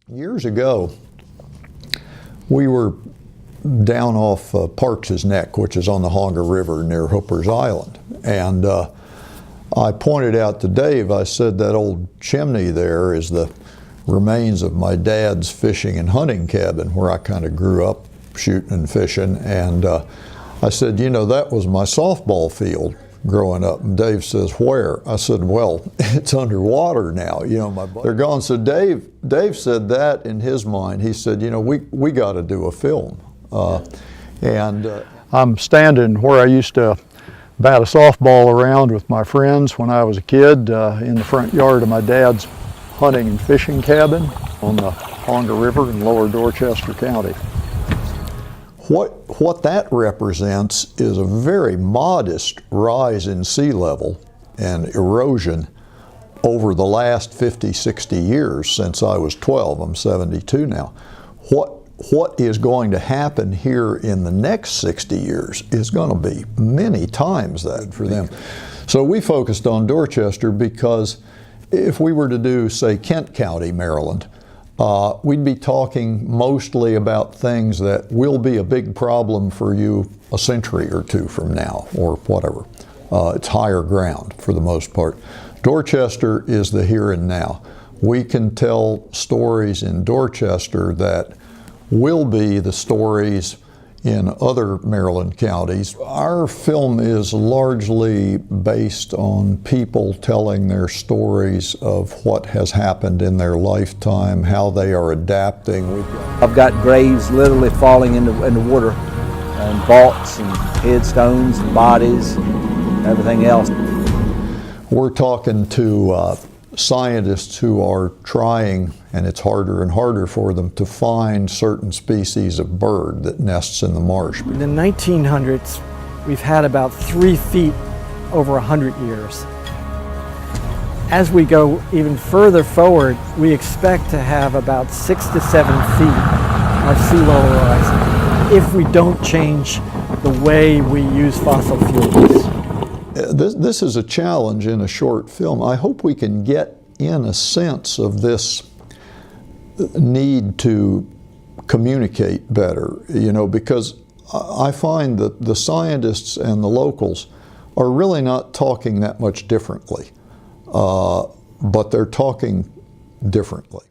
Years ago, we were down off Parks's Neck, which is on the Honga River near Hooper's Island. And I pointed out to Dave, I said, that old chimney there is the remains of my dad's fishing and hunting cabin where I kind of grew up shooting and fishing. And I said, you know, that was my softball field growing up. And Dave says, where? I said, well, it's underwater now. You know, they're gone. So Dave said that in his mind. He said, you know, we got to do a film. I'm standing where I used to bat a softball around with my friends when I was a kid in the front yard of my dad's hunting and fishing cabin on the Honga River in lower Dorchester County. What that represents is a very modest rise in sea level and erosion over the last 50, 60 years since I was 12. I'm 72 now. What is going to happen here in the next 60 years is going to be many times that for them. So we focused on Dorchester because if we were to do, say, Kent County, Maryland, we'd be talking mostly about things that will be a big problem for you a century or two from now, or whatever. It's higher ground for the most part. Dorchester is the here and now. We can tell stories in Dorchester that will be the stories in other Maryland counties. Our film is largely based on people telling their stories of what has happened in their lifetime, how they are adapting. I've got graves literally falling in the water, and vaults and headstones and bodies and everything else. We're talking to scientists who are trying, and it's harder and harder for them to find certain species of bird that nests in the marsh. In the 1900s, we've had about 3 feet over 100 years. As we go even further forward, we expect to have about 6 to 7 feet of sea level rise if we don't change the way we use fossil fuels. This is a challenge in a short film. I hope we can get in a sense of this need to communicate better, you know, because I find that the scientists and the locals are really not talking that much differently, but they're talking differently.